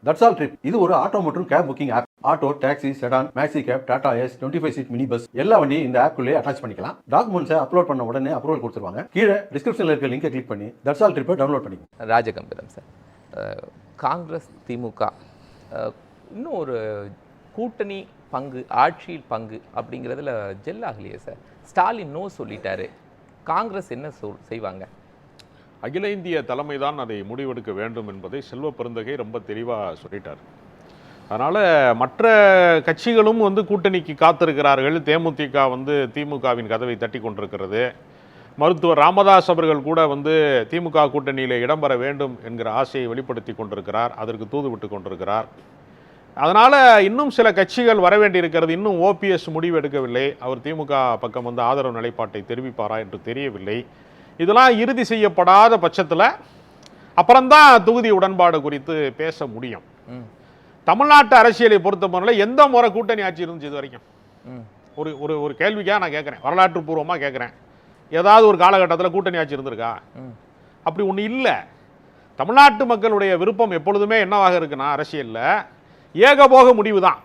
That's all trip இது ஒரு auto மற்றும் cab booking app. Auto, taxi, sedan, maxi cab, Tata Ace, 25 seat mini bus எல்லா வண்டியும் இந்த ஆப்குள்ளே அட்டாச் பண்ணிக்கலாம். டாக்குமெண்ட்ஸை அப்லோட் பண்ண உடனே அப்ரூவல் கொடுத்துருவாங்க. கீழே டிஸ்கிரிப்ஷனில் இருக்க லிங்கை கிளிக் பண்ணி தட்ஸ் ஆல் ட்ரிப்பை டவுன்லோட் பண்ணிக்கலாம். ராஜகம்பீரம் சார், காங்கிரஸ் திமுக இன்னும் ஒரு கூட்டணி பங்கு, ஆட்சியில் பங்கு அப்படிங்கிறதுல ஜெல் ஆகலையே சார். ஸ்டாலின் நோ சொல்லிட்டாரு. காங்கிரஸ் என்ன செய்வாங்க? அகில இந்திய தலைமை தான் அதை முடிவெடுக்க வேண்டும் என்பதை செல்வ பெருந்தகை ரொம்ப தெளிவாக சொல்லிட்டார். அதனால் மற்ற கட்சிகளும் கூட்டணிக்கு காத்திருக்கிறார்கள். தேமுதிக திமுகவின் கதவை தட்டி கொண்டிருக்கிறது. மருத்துவர் ராமதாஸ் அவர்கள் கூட திமுக கூட்டணியில் இடம்பெற வேண்டும் என்கிற ஆசையை வெளிப்படுத்தி கொண்டிருக்கிறார். அதற்கு தூது விட்டு கொண்டிருக்கிறார். அதனால் இன்னும் சில கட்சிகள் வர வேண்டியிருக்கிறது. இன்னும் ஓபிஎஸ் முடிவு எடுக்கவில்லை. அவர் திமுக பக்கம் ஆதரவு நிலைப்பாட்டை தெரிவிப்பாரா என்று தெரியவில்லை. இதெல்லாம் இறுதி செய்யப்படாத பட்சத்தில் அப்புறம்தான் தொகுதி உடன்பாடு குறித்து பேச முடியும். தமிழ்நாட்டு அரசியலை பொறுத்தவரையில் எந்த முறை கூட்டணி ஆட்சி இருந்துச்சு இது வரைக்கும்? ஒரு ஒரு ஒரு கேள்விக்காக நான் கேட்குறேன், வரலாற்று பூர்வமாக கேட்குறேன். ஏதாவது ஒரு காலகட்டத்தில் கூட்டணி ஆட்சி இருந்திருக்கா? அப்படி ஒன்று இல்லை. தமிழ்நாட்டு மக்களுடைய விருப்பம் எப்பொழுதுமே என்னவாக இருக்குன்னா, அரசியலில் ஏகபோக முடிவு தான்.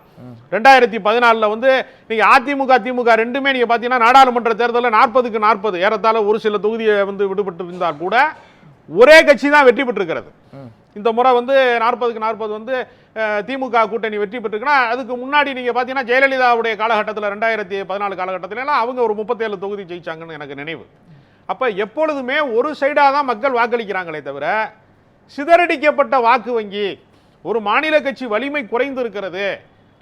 2014 நீங்க அதிமுக திமுக ரெண்டுமே நீங்க பாத்தீங்கன்னா நாடாளுமன்ற தேர்தலில் 40க்கு 40 ஏறத்தாழ ஒரு சில தொகுதியை விடுபட்டு இருந்தால் கூட ஒரே கட்சி தான் வெற்றி பெற்றிருக்கிறது. இந்த முறை 40க்கு 40 திமுக கூட்டணி வெற்றி பெற்றிருக்குன்னா, அதுக்கு முன்னாடி நீங்க பாத்தீங்கன்னா ஜெயலலிதாவுடைய காலகட்டத்தில் 2014 காலகட்டத்தில் அவங்க ஒரு 37 தொகுதி ஜெயிச்சாங்கன்னு எனக்கு நினைவு. அப்ப எப்பொழுதுமே ஒரு சைடா தான் மக்கள் வாக்களிக்கிறாங்களே தவிர சிதறடிக்கப்பட்ட வாக்கு வங்கி, ஒரு மாநில கட்சி வலிமை குறைந்து இருக்கிறது,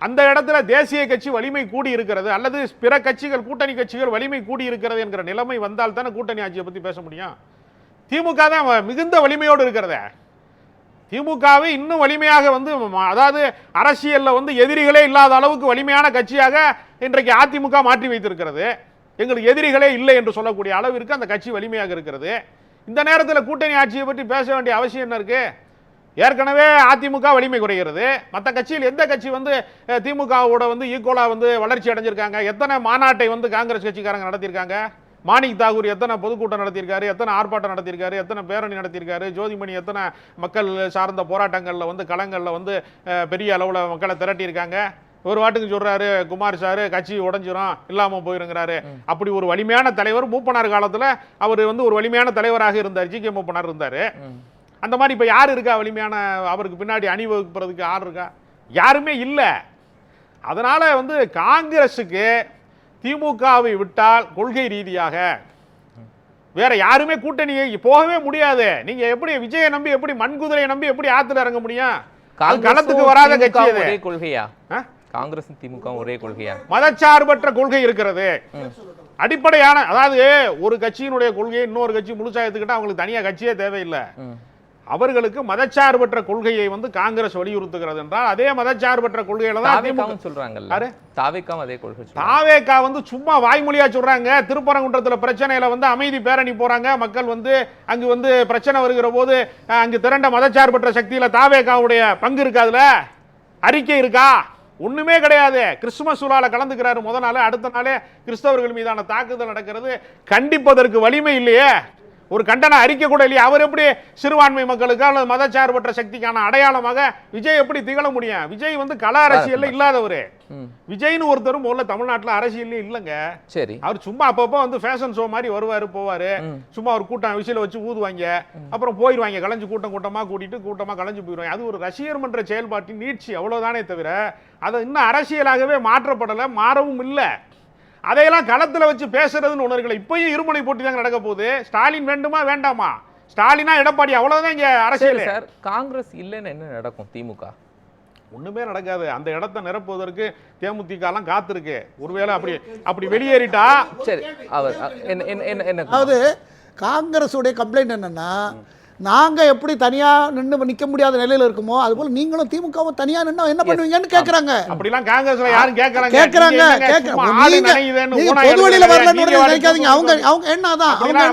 அந்த இடத்துல தேசிய கட்சி வலிமை கூடி இருக்கிறது, அல்லது பிற கட்சிகள் கூட்டணி கட்சிகள் வலிமை கூடி இருக்கிறது என்கிற நிலைமை வந்தால் தானே கூட்டணி ஆட்சியை பற்றி பேச முடியும். திமுக தான் மிகுந்த வலிமையோடு இருக்கிறத. திமுகவை இன்னும் வலிமையாக அதாவது அரசியலில் எதிரிகளே இல்லாத அளவுக்கு வலிமையான கட்சியாக இன்றைக்கு அதிமுக மாற்றி வைத்திருக்கிறது. எங்களுக்கு எதிரிகளே இல்லை என்று சொல்லக்கூடிய அளவிற்கு அந்த கட்சி வலிமையாக இருக்கிறது. இந்த நேரத்தில் கூட்டணி ஆட்சியை பற்றி பேச வேண்டிய அவசியம் என்ன இருக்கு? ஏற்கனவே அதிமுக வலிமை குறைகிறது. மற்ற கட்சியில் எந்த கட்சி திமுகவோட ஈக்குவலா வளர்ச்சி அடைஞ்சிருக்காங்க? எத்தனை மாநாட்டை காங்கிரஸ் கட்சிக்காரங்க நடத்தியிருக்காங்க? மாணிக் தாகூர் எத்தனை பொதுக்கூட்டம் நடத்தியிருக்காரு, எத்தனை ஆர்ப்பாட்டம் நடத்தியிருக்காரு, எத்தனை பேரணி நடத்தியிருக்காரு, ஜோதிமணி எத்தனை மக்கள் சார்ந்த போராட்டங்களில் களங்களில் பெரிய அளவில் மக்களை திரட்டியிருக்காங்க. ஒரு வாட்டுக்கு சொல்றாரு குமார் சார் கட்சி உடஞ்சிரும் இல்லாமல் போயிருங்கிறாரு. அப்படி ஒரு வலிமையான தலைவர் மூப்பனார் காலத்தில் அவர் ஒரு வலிமையான தலைவராக இருந்தார். ஜி.கே. மூப்பனார் இருந்தார். அந்த மாதிரி இப்போ யார் இருக்கா வலிமையான? அவருக்கு பின்னாடி அணிவகுக்கிறதுக்கு யார் இருக்கா? யாருமே இல்லை. அதனால காங்கிரஸுக்கு திமுகவை விட்டால் கொள்கை ரீதியாக வேற யாருமே கூட்டணியை போகவே முடியாது. நீங்க எப்படி விஜயை நம்பி, எப்படி மண்குதிரையை நம்பி எப்படி ஆத்துல இறங்க முடியும்? களத்துக்கு வராத கட்சி ஒரே கொள்கையா? காங்கிரஸ் திமுக ஒரே கொள்கையா? மதச்சார்பற்ற கொள்கை இருக்கிறது. அடிப்படையான, அதாவது ஒரு கட்சியினுடைய கொள்கையை இன்னொரு கட்சி முழுசா எடுத்துக்கிட்டா அவங்களுக்கு தனியா கட்சியே தேவையில்லை. அவர்களுக்கு மதச்சார்பற்ற கொள்கையை காங்கிரஸ் வலியுறுத்துகிறது என்றால் அதே மதச்சார்பற்ற கொள்கையில தான் திமுக சொல்றாங்க. தாவேகா அதே கொள்கை. தாவேகா சும்மா வாய்மொழியா சொல்றாங்க. திருப்பரங்குன்றத்துல பிரச்சனையில அமைதி பேரணி போறாங்க. மக்கள் அங்கு பிரச்சனை வருகிற போது அங்கு திரண்ட மதச்சார்பற்ற சக்தியில தாவேகாவுடைய பங்கு இருக்கா? அதுல அறிக்கை இருக்கா? ஒண்ணுமே கிடையாது. கிறிஸ்துமஸ் விழால கலந்துக்கிறாரு முத நாள், அடுத்த நாளே கிறிஸ்தவர்கள் மீதான தாக்குதல் நடக்கிறது. கண்டிப்பதற்கு வலிமை இல்லையே, ஒரு கண்டன அறிக்கை கூட இல்லையா? அவர் எப்படி சிறுபான்மை மக்களுக்கு அல்லது மதச்சார்பற்ற சக்திக்கான அடையாளமாக விஜய் எப்படி திகழ முடியும்? விஜய் கள அரசியல்ல இல்லாதவரு. விஜய்னு ஒருத்தர் முதல்ல தமிழ்நாட்டில் அரசியல் இல்லைங்க. சரி, அவர் சும்மா அப்பப்போ ஃபேஷன் ஷோ மாதிரி வருவாரு போவாரு. சும்மா ஒரு கூட்டம் விசில வச்சு ஊதுவாங்க, அப்புறம் போயிடுவாங்க. கலைஞ்சு கூட்டமா கூட்டிட்டு கூட்டமா கலைஞ்சு போயிடுவாங்க. அது ஒரு ரசிகர் மன்ற செயல்பாட்டின் நீட்சி, அவ்வளவுதானே தவிர அதை இன்னும் அரசியலாகவே மாற்றப்படலை, மாறவும் இல்லை. அதையெல்லாம் களத்தில் வச்சு பேசுறதுன்னு ஒன்று இருக்கல. இப்பயும் இருமுனை போட்டி தான் நடக்க போகுது. ஸ்டாலின் வேண்டுமா வேண்டாமா? ஸ்டாலினா எடப்பாடி, அவ்வளவுதான் இங்க அரசியல். சார், காங்கிரஸ் இல்லைன்னு என்ன நடக்கும்? திமுக ஒண்ணுமே நடக்காது. அந்த இடத்தை நிரப்புவதற்கு தேமுதிக எல்லாம் காத்திருக்கு. ஒருவேளை அப்படி வெளியேறிட்டா சரி. அவர் என்ன, அதாவது காங்கிரஸ் உடைய கம்ப்ளைண்ட் என்னன்னா, நாங்கள் எப்படி தனியாக நின்று நிற்க முடியாத நிலையில் இருக்குமோ அதுபோல் நீங்களும் திமுகவும் தனியாக நின்று என்ன பண்ணுவீங்கன்னு கேட்குறாங்க. அப்படிலாம் காங்கிரஸ்ல யாரும் கேட்குறாங்க. பொது வழியில் வரலன்னு நினைக்காதீங்க. அவங்க என்னதான், அவங்க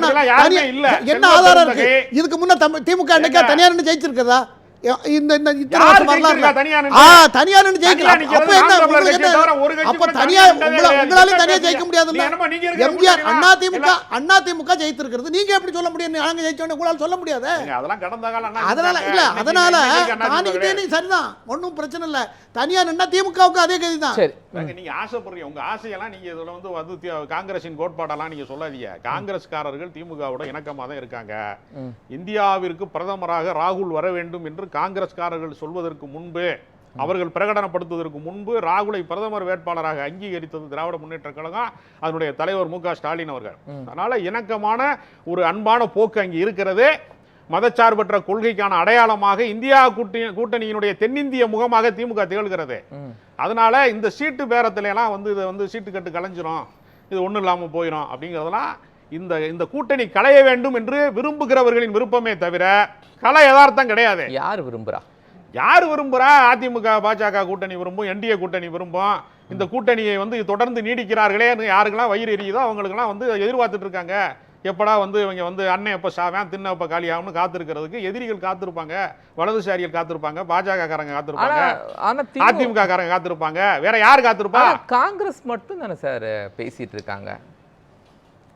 என்ன ஆதாரம் இருக்கு? இதுக்கு முன்னே திமுக என்னைக்கா தனியாக நின்று ஜெயிச்சிருக்கதா? இந்த இத்தனை யார் வருஷம் வரலாறுல ஜெயிச்சிருக்கா தனியா நின்னு? தனியா நின்னு ஜெயிக்கலாம். தனியா அப்ப என்ன நிக்கிறது உங்களுக்கு கட்சியை தவிர ஒரு கட்சி அப்ப கூட தனியா தனியா நின்னதே உங்களால இல்ல. தனியா நீ ஜெயிக்க முடியாதுல்ல. என்னமா நீங்க இருக்கிற எம்ஜிஆர் கூட்டணியில அதிமுக ஜெயித்திருக்கிறது நீங்க எப்படி சொல்ல முடியும்? நாங்க ஜெயிச்சோன்னு உங்களால சொல்ல முடியாது. அதெல்லாம் கடந்த காலம் அண்ணா அதனால ஜெயிச்சாங்க. இல்ல இன்னைக்கு அதனால அண்ணா தானிக்கிட்டே ஜெயிச்சாங்க. நீ சரிதான், ஒன்றும் பிரச்சனை இல்ல. தனியா நின்னா திமுகவுக்கு அதே கதி தான். சரி, நீங்க ஆசைப்படுறீங்க, உங்க ஆசையெல்லாம் நீங்க இதுல வந்து காங்கிரசின் கோட்பாடெல்லாம் நீங்க சொல்லாதீங்க. காங்கிரஸ்காரர்கள் திமுகவோட இணக்கமா தான் இருக்காங்க. இந்தியாவிற்கு பிரதமராக ராகுல் வர வேண்டும் என்று காங்கிரஸ்காரர்கள் சொல்வதற்கு முன்பு, அவர்கள் பிரகடனப்படுத்துவதற்கு முன்பு ராகுலை பிரதமர் வேட்பாளராக அங்கீகரித்தது திராவிட முன்னேற்ற கழகம், அதனுடைய தலைவர் மு க ஸ்டாலின் அவர்கள். அதனால இணக்கமான ஒரு அன்பான போக்கு அங்கே இருக்கிறது. மதச்சார்பற்ற கொள்கைக்கான அடையாளமாக இந்தியா கூட்டணியினுடைய தென்னிந்திய முகமாக திமுக திகழ்கிறது. அதனால இந்த சீட்டு பேரத்துல எல்லாம் வந்து இதை வந்து சீட்டு கட்டு கலைஞ்சிரும், இது ஒன்றும் இல்லாமல் போயிடும் அப்படிங்கிறதெல்லாம் இந்த கூட்டணி களைய வேண்டும் என்று விரும்புகிறவர்களின் விருப்பமே தவிர கலை யதார்த்தம் கிடையாது. யார் விரும்புறா? யார் விரும்புறா? அதிமுக பாஜக கூட்டணி விரும்பும், என்டிஏ கூட்டணி விரும்பும். இந்த கூட்டணியை வந்து தொடர்ந்து நீடிக்கிறார்களே, யாருக்கெல்லாம் வயிறு எரியுதோ அவங்களுக்கெல்லாம் வந்து எதிர்பார்த்துட்டு இருக்காங்க. எப்படா வந்து இவங்க வந்து அண்ணன் எப்போ சாவேன் தின்ன எப்போ காலியாகும்னு காத்திருக்கிறதுக்கு எதிரிகள் காத்திருப்பாங்க, வலதுசாரிகள் காத்திருப்பாங்க, பாஜக காரங்க காத்திருப்பாங்க, அதிமுக காரங்க காத்திருப்பாங்க. வேற யார் காத்திருப்பா? காங்கிரஸ் மட்டும் தானே சார் பேசிட்டு இருக்காங்க.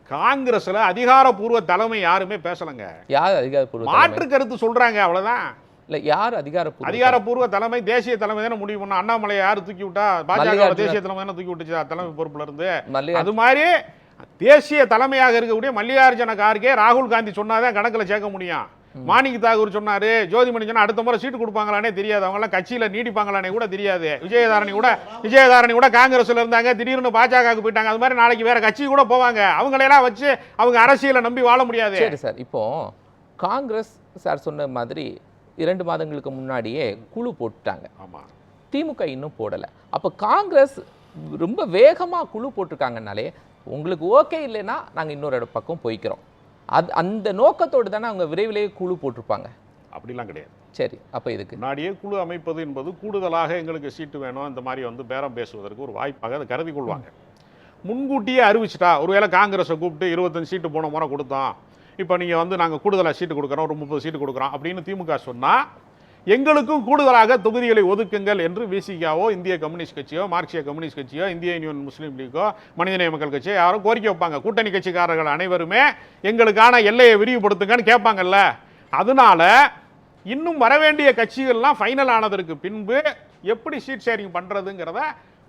காங்கிரஸ்ல அதிகாரப்பூர்வ தலைமை யாருமே பேசலங்க. யார் அதிகாரப்பூர்வ மாற்று கருத்து சொல்றாங்க, அவ்வளவுதான். இல்ல யார் அதிகாரப்பூர்வ தலைமை? தேசிய தலைமை தானே முடிவு பண்ண. அண்ணாமலை யாரு தூக்கி விட்டா? பாஜக தேசிய தலைமை தானே தூக்கி விட்டுச்சு தலைமை பொறுப்புல இருந்து. அது மாதிரி தேசிய தலைமையாக இருக்கக்கூடிய மல்லிகார்ஜுன கார்கே ராகுல் காந்தி சொன்னாதான் கணக்குல சேர்க்க முடியும். மாணிக் தாகூர் சொன்னாரு, ஜோதிமணி சொன்னா அடுத்த முறை சீட்டு கொடுப்பாங்களானே தெரியாது, அவங்க எல்லாம் கட்சியில நீடிப்பாங்களானே கூட தெரியாது. விஜயதாரணி கூட காங்கிரஸ்ல இருந்தாங்க, திடீர்னு பாஜகவுக்கு போயிட்டாங்க. அது மாதிரி நாளைக்கு வேற கட்சி கூட போவாங்க. அவங்களையெல்லாம் வச்சு அவங்க அரசியலை நம்பி வாழ முடியாது. சரி சார், இப்போ காங்கிரஸ் சார் சொன்ன மாதிரி 2 மாதங்களுக்கு முன்னாடியே குழு போட்டுட்டாங்க. ஆமா, திமுக இன்னும் போடல. அப்ப காங்கிரஸ் ரொம்ப வேகமா குழு போட்டிருக்காங்கனாலே உங்களுக்கு ஓகே இல்லைன்னா நாங்க இன்னொரு பக்கம் போய்க்கிறோம், அந்த நோக்கத்தோடு தானே அவங்க விரைவிலேயே குழு போட்டிருப்பாங்க. அப்படிலாம் கிடையாது. சரி, அப்ப இதுக்கு முன்னாடியே குழு அமைப்பது என்பது கூடுதலாக எங்களுக்கு சீட்டு வேணும் இந்த மாதிரி வந்து பேரம் பேசுவதற்கு ஒரு வாய்ப்பாக அதை கருதி கொள்வாங்க. முன்கூட்டியே அறிவிச்சிட்டா, ஒருவேளை காங்கிரஸை கூப்பிட்டு 25 சீட்டு போன முறை கொடுத்தோம், இப்போ நீங்கள் வந்து நாங்கள் கூடுதலாக சீட்டு கொடுக்குறோம், ஒரு 30 சீட்டு கொடுக்குறோம் அப்படின்னு திமுக சொன்னால் எங்களுக்கும் கூடுதலாக தொகுதிகளை ஒதுக்குங்கள் என்று விசிகாவோ, இந்திய கம்யூனிஸ்ட் கட்சியோ, மார்க்சிய கம்யூனிஸ்ட் கட்சியோ, இந்திய யூனியன் முஸ்லீம் லீக்கோ, மனிதநேய மக்கள் கட்சியோ யாரும் கோரிக்கை வைப்பாங்க. கூட்டணி கட்சிக்காரர்கள் அனைவருமே எங்களுக்கான எல்லையை விரிவுபடுத்துங்கன்னு கேட்பாங்கல்ல. அதனால இன்னும் வரவேண்டிய கட்சிகள்லாம் ஃபைனல் ஆனதற்கு பின்பு எப்படி சீட் ஷேரிங் பண்ணுறதுங்கிறத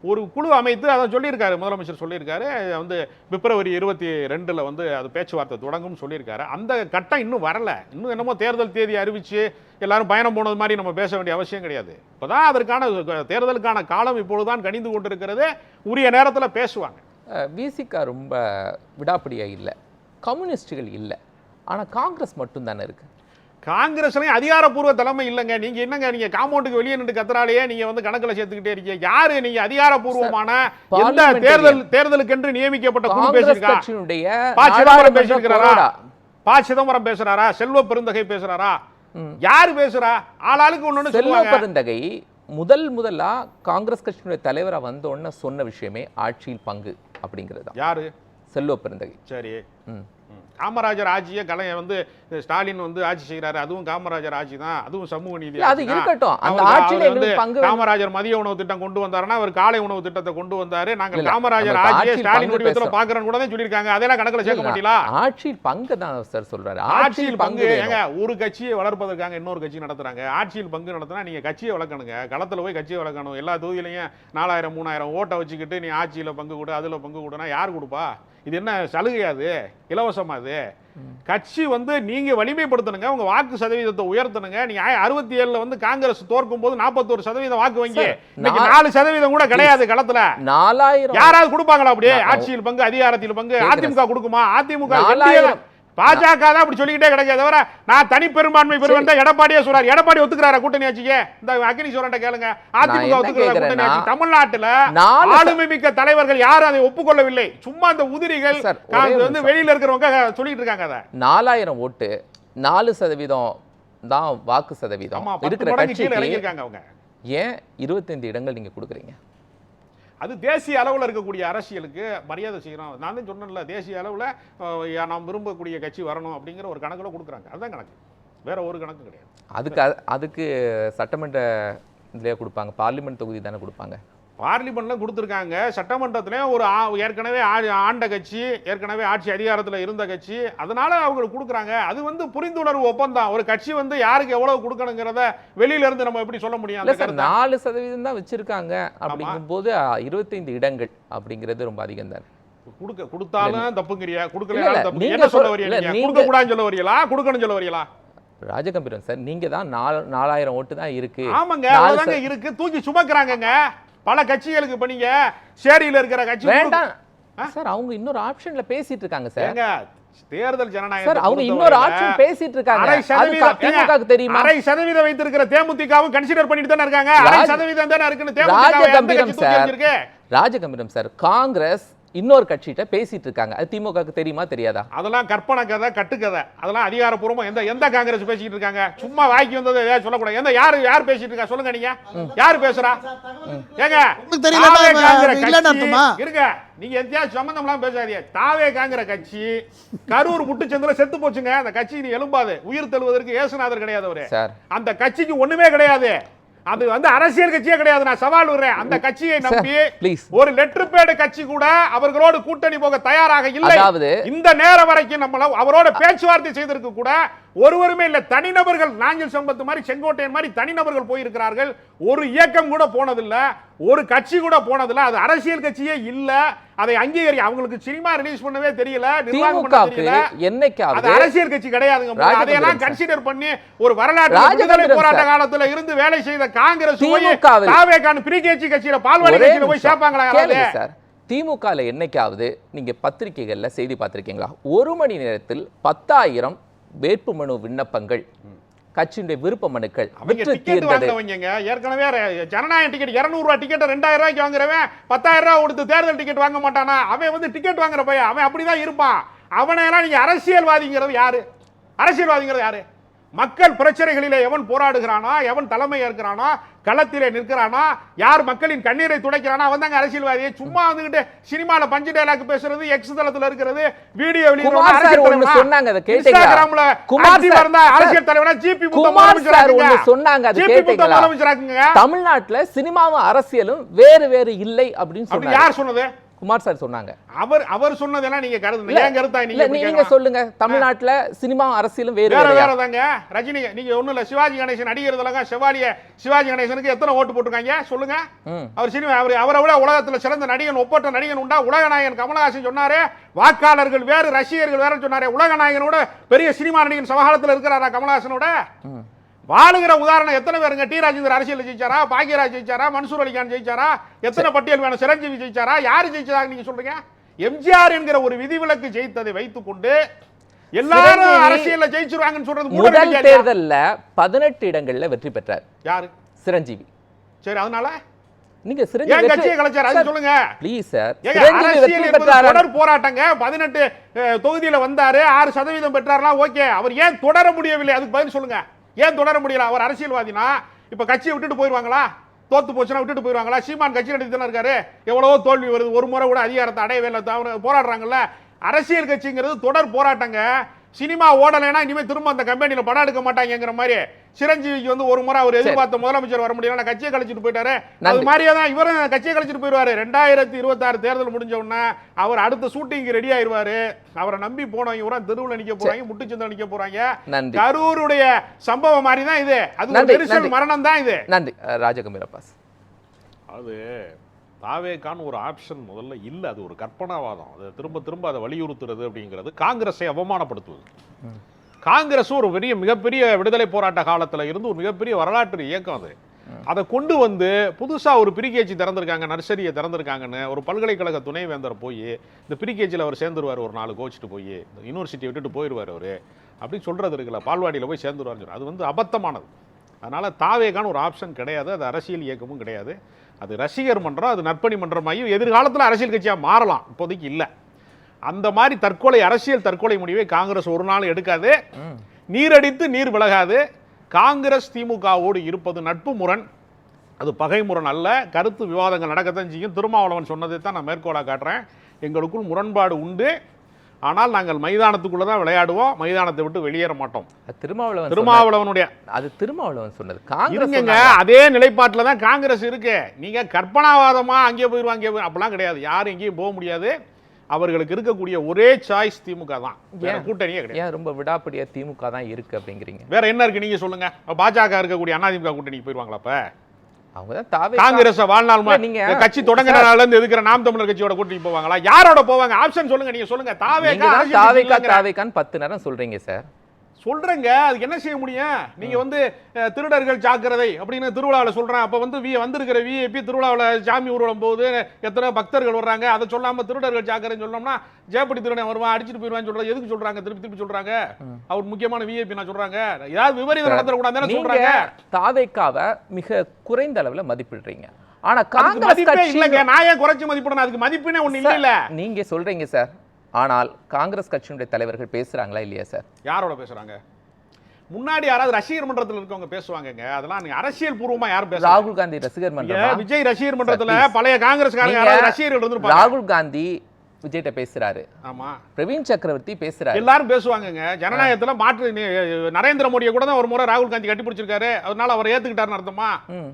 ஒரு குழு அமைத்து அதை சொல்லியிருக்காரு, முதலமைச்சர் சொல்லியிருக்காரு. வந்து பிப்ரவரி 22 வந்து அது பேச்சுவார்த்தை தொடங்கும்னு சொல்லியிருக்காரு. அந்த கட்டம் இன்னும் வரல. இன்னும் என்னமோ தேர்தல் தேதி அறிவிச்சு எல்லாரும் பயணம் போனது மாதிரி நம்ம பேச வேண்டிய அவசியம் கிடையாது. இப்போதான் அதற்கான தேர்தலுக்கான காலம் இப்பொழுதுதான் கணிந்து கொண்டிருக்கிறது. உரிய நேரத்தில் பேசுவாங்க. விசிகா ரொம்ப விடாப்பிடியா இல்லை, கம்யூனிஸ்டுகள் இல்லை, ஆனால் காங்கிரஸ் மட்டும் தானே இருக்கு. காங்கிரஸ்லயும் அதிகாரப்பூர்வ தலைமை இல்லைங்க. நீங்க என்னங்க, நீங்க காம்பவுண்டுக்கு வெளியே நின்று கத்துறாலேயே நீங்க வந்து கணக்குல சேர்த்துக்கிட்டே இருக்கீங்க. யாரு நீங்க அதிகாரப்பூர்வமான எந்த தேர்தலுக்கென்று நியமிக்கப்பட்ட குழு பேசியிருக்கா? சிதம்பரம் பேசியிருக்கிறாரா? சிதம்பரம் பேசுறாரா? செல்வ பெருந்தகை பேசுறாரா? யாரு பேசுறா? ஆளாளுக்கு ஒண்ணு. செல்வ பெருந்தகை முதலா காங்கிரஸ் கட்சியினுடைய தலைவரா வந்த உடனே சொன்ன விஷயமே ஆட்சியில் பங்கு அப்படிங்கிறது. யாரு? செல்வ பெருந்தகை. சரி, காமராஜர் ஆட்சியை வந்து ஸ்டாலின் வந்து ஆட்சி செய்யறாரு, அதுவும் காமராஜர் ஆட்சி தான், அதுவும் சமூக நீதி. அது இருக்கட்டும், அந்த ஆட்சியில எங்களுக்கு பங்கு. காமராஜர் மதிய உணவு திட்டம் கொண்டு வந்தாருன்னா அவர் காலை உணவு திட்டத்தை கொண்டு வந்தாரு. நாங்கள் காமராஜர் ஆட்சியை ஸ்டாலின் வடிவத்துல பாக்குறோம் கூட தான் சொல்லியிருக்காங்க. அதெல்லாம் கணக்குல சேர்க்க மாட்டீங்களா? ஆட்சியில் பங்கு தான் சார் சொல்றாரு. ஆட்சியில் பங்கு ஏங்க, ஒரு கட்சியை வளர்ப்பதற்காக இன்னொரு கட்சி நடத்துறாங்க. ஆட்சியில் பங்கு நடத்தினா நீங்க கட்சியை வளர்க்கணுங்க, களத்துல போய் கட்சியை வளர்க்கணும். எல்லா தொகுதியிலையும் 4000 3000 ஓட்டை வச்சுக்கிட்டு நீ ஆட்சியில பங்கு கொடு, அதுல பங்கு கொடுனா யார் கொடுப்பா? இது என்ன சலுகையாது, இலவசமா? அது கட்சி வந்து நீங்க வலிமைப்படுத்தணுங்க, உங்க வாக்கு சதவீதத்தை உயர்த்தணுங்க. நீங்க 67 வந்து காங்கிரஸ் தோற்கும் போது 41% வாக்கு வங்கி, இன்னைக்கு 4% கூட கிடையாது களத்துல. 4000 யாராவது கொடுப்பாங்களா? அப்படியே ஆட்சியில் பங்கு, அதிகாரத்தில் பங்கு அதிமுக கொடுக்குமா? அதிமுக பாஜக தான் அப்படி சொல்லிக்கிட்டே கிடைக்காது. தவிர நான் தனி பெரும்பான்மை பெறுவேன் தான் எடப்பாடியே சொல்றாரு. எடப்பாடி ஒத்துக்கிறாரா கூட்டணி ஆட்சிக்கு? இந்த அக்னீஸ்வரன் கேளுங்க, அதிமுக ஒத்துக்கிறாரா கூட்டணி ஆட்சி? தமிழ்நாட்டுல ஆளுமை மிக்க தலைவர்கள் யாரும் அதை ஒப்புக்கொள்ளவில்லை. சும்மா இந்த உதிரிகள் வந்து வெளியில இருக்கிறவங்க சொல்லிட்டு இருக்காங்க. அதை 4000 ஓட்டு 4% தான் வாக்கு சதவீதம் இருக்கிற கட்சிக்கு இறங்கியிருக்காங்க. அவங்க ஏன் 25 இடங்கள் நீங்க கொடுக்குறீங்க? அது தேசிய அளவில் இருக்கக்கூடிய அரசியலுக்கு மரியாதை செய்யணும். நான் தான் சொன்னேன்ல, தேசிய அளவில் நாம் விரும்பக்கூடிய கட்சி வரணும் அப்படிங்கிற ஒரு கணக்கில் கொடுக்குறாங்க. அதுதான் கணக்கு. வேற ஒரு கணக்கு கிடையாது. அதுக்கு சட்டமன்ற இதுலயே கொடுப்பாங்க, பார்லிமெண்ட் தொகுதி தானே கொடுப்பாங்க. பார்லிமெண்ட்ல கொடுத்துருக்காங்க, சட்டமன்றத்திலே ஒரு ஏற்கனவே ஆண்ட கட்சி, ஏற்கனவே ஆட்சி அதிகாரத்தில் இருந்த கட்சி, அதனால அவங்களுக்கு கொடுக்குறாங்க. அது வந்து புரிந்துணர்வு ஒப்பந்தம். ஒரு கட்சி வந்து யாருக்கு எவ்வளவு கொடுக்கணுங்கிறத வெளியில இருந்து நம்ம எப்படி சொல்ல முடியும்? 4% தான் வச்சிருக்காங்க அப்படிங்கும் போது 25 இடங்கள் அப்படிங்கிறது ரொம்ப அதிகம் தான். கொடுத்தாலும் தப்புங்கிறியா, கொடுக்கல தப்பு. என்ன சொல்ல வரீங்க? கொடுக்க கூடாதுன்னு சொல்ல வரீங்களா, கொடுக்கணும்னு சொல்ல வரீங்களா? ராஜகம்பீரன் சார், நீங்க தான் 4000 ஓட்டு தான் இருக்கு. ஆமாங்க, அதாங்க இருக்கு, தூக்கி சுமக்குறாங்கங்க பல கட்சிகளுக்கு. இப்ப நீங்க சேரியில இருக்கிற கட்சி வேண்டாம் சார், அவங்க இன்னொரு ஆப்ஷன்ல பேசிட்டு இருக்காங்க சார். தேர்தல் ஜனநாயகம் சார், அவங்க இன்னொரு ஆப்ஷன் பேசிட்டு இருக்காங்க. திமுகவுக்கு தெரியுமா? 6% வைத்திருக்கிற தேமுதிகவும் கன்சிடர் பண்ணிட்டு தானே இருக்காங்க. 6% தானே இருக்குன்னு ராஜகம்பீரம் சார், காங்கிரஸ் இன்னொரு கட்சிகிட்ட பேசிட்டு இருக்காங்க. அது திமுகவுக்கு தெரியுமா தெரியாதா? அதெல்லாம் கற்பனை கதை, கட்டுக்கதை. அதெல்லாம் அதிகாரப்பூர்வமா எந்த காங்கிரஸ் பேசிட்டு இருக்காங்க? சும்மா வாய்க்கு வந்தது ஏதாவது சொல்லக்கூடாது. எந்த யார் பேசிட்டு இருக்கா சொல்லுங்க. நீங்க யார் பேசுறா? ஏங்க இருங்க, நீங்க எந்தையாவது சம்பந்தம் எல்லாம் பேசாதீங்க. தாவே காங்கிற கட்சி கரூர் முட்டுச்சந்திர செத்து போச்சுங்க. அந்த கட்சி எழும்பாது, உயிர் தழுவதற்கு ஏசுநாதர் கிடையாது அவரு. அந்த கட்சிக்கு ஒண்ணுமே கிடையாது. அது வந்து அரசியல் கட்சியே கிடையாது. நான் சவால் விடுறேன். அந்த கட்சியை நம்பி ஒரு லெட்டர் பேட் கட்சி கூட அவர்களோடு கூட்டணி போக தயாராக இல்லை. இந்த நேரம் வரைக்கும் நம்மள அவரோட பேச்சுவார்த்தை செய்திருக்க கூட ஒருவருமே இல்ல. தனிநபர்கள் நாஞ்சில் சம்பத் மாதிரி, செங்கோட்டையன் மாதிரி தனிநபர்கள் போயிருக்கிறார்கள். ஒரு இயக்கம் கூட போனதில்ல, ஒரு கட்சி கூட போனதில்ல. அது அரசியல் கட்சியே இல்ல. அதை அங்கீகரி, அவங்களுக்கு சினிமா ரிலீஸ் பண்ணவே தெரியல, நிர்வாகம் பண்ண தெரியல. என்னைக்காவது அது அரசியல் கட்சி கிடையாதுங்க. அதையெல்லாம் கன்சிடர் பண்ணி ஒரு வரலாற்று விடுதலை போராட்ட காலத்துல இருந்து வேலை செய்த காங்கிரஸ் தாவேகான் பிரிகேச்சி கட்சியில பால்வாடி கட்சியில போய் சேர்ப்பாங்களா? திமுகல என்னைக்காவது நீங்க பத்திரிகைகள்ல செய்தி பார்த்திருக்கீங்களா? 1 மணி நேரத்தில் 10,000 வேட்புமனு விண்ணப்பங்கள், கட்சியுடைய விருப்ப மனுக்கள் ஏற்கனவே ஜனநாயக டிக்கெட் 200 ரூபாய் டிக்கெட் 2000 ரூபாய்க்கு வாங்குறவன் 10,000 ரூபாய் கொடுத்து தேர்தல் டிக்கெட் வாங்க மாட்டானா? அவன் வந்து டிக்கெட் வாங்குற பையன், அவன் அப்படிதான் இருப்பான். அவனை எல்லாம் நீங்க அரசியல்வாதிங்கிறது யாரு? அரசியல்வாதிங்கிறது யாரு? மக்கள் பிரச்சனைகளிலே எவன் போராடுகிறானோ, எவன் தலைமை ஏற்கிறானோ, களத்திலே நிற்கிறானோ, யார் மக்களின் கண்ணீரை துடைக்கிறானோ அவன் தாங்க அரசியல்வாதி. சும்மா வந்துகிட்டு சினிமால பஞ்சு டயலாக் பேசுறது, எக்ஸ் தளத்துல இருக்கிறது, வீடியோ வெளியிடுறது, அரசியல் தலைவரா ஜிபி தமிழ்நாட்டுல சினிமாவும் அரசியலும் வேறு வேறு இல்லை அப்படின்னு சொன்னாங்க. யார் சொன்னது? குமார் சார் சொன்னாங்க. அவர் சொன்னதெல்லாம் நீங்க கருதுங்க. ஏன் கருத்தா நீங்க சொல்லுங்க. தமிழ்நாட்டுல சினிமா அரசியலும் வேற வேறதாங்க. ரஜினி நீங்க ஒண்ணும் இல்ல, சிவாஜி கணேசன் நடிகர்தலங்க சிவாஜி கணேசனுக்கு எத்தனை ஓட்டு போட்டுருக்காங்க சொல்லுங்க. அவர் சினிமா அவரை விட உலகத்துல சிறந்த நடிகன், ஒப்பற்ற நடிகன் உண்டா? உலகநாயகன் கமலஹாசன் சொன்னாரு, வாக்காளர்கள் வேறு ரசிகர்கள் வேற சொன்னாரு. உலகநாயகனோட பெரிய சினிமா நடிகன் சமகாலத்தில் இருக்கிறாரா கமலஹாசனோட? வாழுகிற உதாரணம் எத்தனை பேருங்க? டி ராஜேந்தர் அரசியல் ஜெயிச்சாரா? பாக்யராஜ் ஜெயிச்சாரா? மன்சூர் அலிகான் ஜெயிச்சாரா? எத்தனை பட்டியல் வேணும்? சிரஞ்சீவி ஜெயிச்சாரா? யாரு ஜெயிச்சதாக நீங்க சொல்றீங்க? எம்ஜிஆர் என்கிற ஒரு விதிவிலக்கு ஜெயித்ததை வைத்துக் கொண்டு எல்லாரும் அரசியல்ல ஜெயிச்சிருவாங்கன்னு சொல்றது முதல் தேர்தல்ல 18 இடங்கள்ல வெற்றி பெற்றார். யாரு? சிரஞ்சீவி. சரி, அதனால நீங்க சிரஞ்சீவி கட்சியை கலைச்சார், அது சொல்லுங்க ப்ளீஸ் சார். தொடர் போராட்டங்க. 18 தொகுதியில வந்தாரு, 6% பெற்றார்லாம் ஓகே. அவர் ஏன் தொடர முடியவில்லை? அதுக்கு பதில் சொல்லுங்க. ஏன் தொடர முடியல? அவர் அரசியல்வாதினா இப்ப கட்சியை விட்டுட்டு போயிருவாங்களா? தோத்து போச்சுன்னா விட்டுட்டு போயிருவாங்களா? சீமான் கட்சி நடத்தி தானே இருக்காரு. எவ்வளவோ தோல்வி வருது, ஒரு முறை கூட அதிகாரத்தை அடையவே இல்லை, போராடுறாங்கல்ல. அரசியல் கட்சிங்கிறது தொடர் போராட்டங்க. சினிமா ஓடலைன்னா இனிமே திரும்ப அந்த கம்பெனியில படம் எடுக்க மாட்டாங்கிற மாதிரி சிரஞ்சீவிக்கு வந்து ஒரு முறை அவர் எதிர்பார்த்த முதலமைச்சர் வர முடியல, கட்சியை கழிச்சிட்டு போயிட்டாரு. அது மாதிரியே தான் இவரும் கட்சியை கழிச்சிட்டு போயிடுவாரு. 2026 தேர்தல் முடிஞ்ச உடனே அவர் அடுத்த ஷூட்டிங்க்கு ரெடி ஆயிடுவாரு. அவரை நம்பி போனவங்க இவரும் தெருவில் நிக்க போறாங்க, முட்டுச்சந்தில் நிக்க போறாங்க. கரூருடைய சம்பவம் மாதிரி தான் இது. அது மரணம் தான் இது. நன்றி ராஜகம்பீர பாஸ். அது தாவேக்கான ஒரு ஆப்ஷன் முதல்ல இல்லை. அது ஒரு கற்பனாவாதம். அது திரும்ப திரும்ப அதை வலியுறுத்துறது அப்படிங்கிறது காங்கிரஸை அவமானப்படுத்துவது. காங்கிரஸ் ஒரு மிகப்பெரிய விடுதலை போராட்ட காலத்தில் இருந்து ஒரு மிகப்பெரிய வரலாற்று இயக்கம். அது அதை கொண்டு வந்து புதுசாக ஒரு பிரிகேஜி திறந்திருக்காங்க, நர்சரியை திறந்திருக்காங்கன்னு ஒரு பல்கலைக்கழக துணைவேந்தர் போய் இந்த பிரிகேஜியில் அவர் சேர்ந்துருவார், ஒரு 4 கோச்சிட்டு போய் யூனிவர்சிட்டியை விட்டுட்டு போயிடுவார் அவர் அப்படின்னு சொல்கிறது இருக்குல்ல, பால்வாடியில் போய் சேர்ந்துருவார். அது வந்து அபத்தமானது. அதனால் தாவேக்கான ஒரு ஆப்ஷன் கிடையாது. அது அரசியல் இயக்கமும் கிடையாது. அது ரசிகர் மன்றம், அது நற்பணி மன்றமாகி எதிர்காலத்தில் அரசியல் கட்சியாக மாறலாம், இப்போதைக்கு இல்லை. அந்த மாதிரி அரசியல் தற்கொலை முடிவை காங்கிரஸ் ஒரு நாள் எடுக்காது. நீரடித்து நீர் விலகாது. காங்கிரஸ் திமுகவோடு இருப்பது நட்பு முரண், அது பகை முரண் அல்ல. கருத்து விவாதங்கள் நடக்கத்தான் செய்யும். திருமாவளவன் சொன்னதை தான் நான் மேற்கோளாக காட்டுறேன். எங்களுக்குள் முரண்பாடு உண்டு. ஆனால் நாங்கள் மைதானத்துக்குள்ள தான் விளையாடுவோம், மைதானத்தை விட்டு வெளியேற மாட்டோம். திருமாவளவனுடைய அது திருமாவளவன் சொன்னது. இருங்க, அதே நிலைப்பாட்டில் தான் காங்கிரஸ் இருக்கு. நீங்க கற்பனாவாதமா அங்கே போயிருவாங்க, அங்கே போய் அப்படிலாம் கிடையாது. யாரும் எங்கேயும் போக முடியாது. அவர்களுக்கு இருக்கக்கூடிய ஒரே சாய்ஸ் திமுக தான், கூட்டணியே கிடையாது. ஏன் ரொம்ப விடாப்படியா திமுக தான் இருக்கு அப்படிங்கிறீங்க? வேற என்ன இருக்கு நீங்க சொல்லுங்க. பாஜக இருக்கக்கூடிய அதிமுக கூட்டணிக்கு போயிருவாங்களா? அப்ப அவங்க காங்கிரஸ் வாழ்நாள் கட்சி தொடங்கின நாள்ல இருந்து எதுக்குற நாம் தமிழர் கட்சியோட கூட்டணி போவாங்களா? யாரோட போவாங்க? ஆப்ஷன் சொல்லுங்க. நீங்க சொல்லுங்க. தாவேகா 10 நேரம் சொல்றீங்க சார். சொல்றேங்க, அதுக்கு என்ன செய்ய முடியும்? நீங்க வந்து திருடர்கள் ஜாக்கிரதை அப்படின்னு திருவிழாவில் சொல்றேன். அப்ப வந்து வந்திருக்கிற விஐபி திருவிழாவில் சாமி ஊர்வலம் போகுது, எத்தனை பக்தர்கள் வர்றாங்க. அதை சொல்லாம திருடர்கள் ஜாக்கிரதைன்னு சொன்னோம்னா ஜெயப்படி திருடன் வருவான், அடிச்சுட்டு போயிருவான்னு சொல்றாங்க. எதுக்கு சொல்றாங்க? திருப்பி சொல்றாங்க. அவர் முக்கியமான விஐபி நான் சொல்றாங்க. ஏதாவது விபரீதம் நடத்தக்கூடாதுன்னு சொல்றாங்க. தாவேகாவை மிக குறைந்த அளவுல மதிப்பிடுறீங்க. ஆனா காங்கிரஸ் கட்சி இல்லங்க, நான் ஏன் குறைச்சு மதிப்பிடணும்? அதுக்கு மதிப்புனே ஒண்ணு இல்ல. நீங்க சொல்றீங்க சார். ஆனால் காங்கிரஸ் கட்சியினுடைய தலைவர்கள் பேசுறாங்களா இல்லையா சார்? யாரோட பேசுறாங்க? முன்னாடி யாராவது ரசிகர் மன்றத்தில் இருக்கவங்க பேசுவாங்க. அதெல்லாம் அரசியல் பூர்வமா யாரும் பேச. ராகுல் காந்தி ரசிகர் மன்றம், விஜய் ரசிகர் மன்றத்துல பழைய காங்கிரஸ்காரங்க யாராவது ரசிகர்கள் இருந்திருப்பாங்க. ராகுல் காந்தி விஜய்ட்ட பேசுறாரு. ஆமா, பிரவீன் சக்கரவர்த்தி பேசுறாரு. எல்லாரும் பேசுவாங்க. ஜனநாயகத்துல மாற்று நரேந்திர மோடியை கூட தான் ஒரு முறை ராகுல் காந்தி கட்டி பிடிச்சிருக்காரு. அதனால அவர் ஏத்துக்கிட்டாருன்னு அர்த்தமா?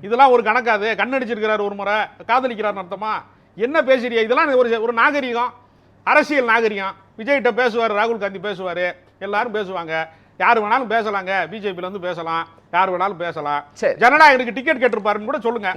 இதெல்லாம் ஒரு கணக்காது. கண்ணடிச்சிருக்கிறாரு ஒரு முறை, காதலிக்கிறாருன்னு அர்த்தமா? என்ன பேசுறீங்க? இதெல்லாம் ஒரு நாகரிகம், அரசியல் நாகரிகம். விஜய்கிட்ட பேசுவார், ராகுல் காந்தி பேசுவாரு, எல்லாரும் பேசுவாங்க. யார் வேணாலும் பேசலாங்க. பிஜேபியில இருந்து பேசலாம், யார் வேணாலும் பேசலாம். ஜனநாயகனுக்கு டிக்கெட் கேட்டிருப்பாருன்னு கூட சொல்லுங்க.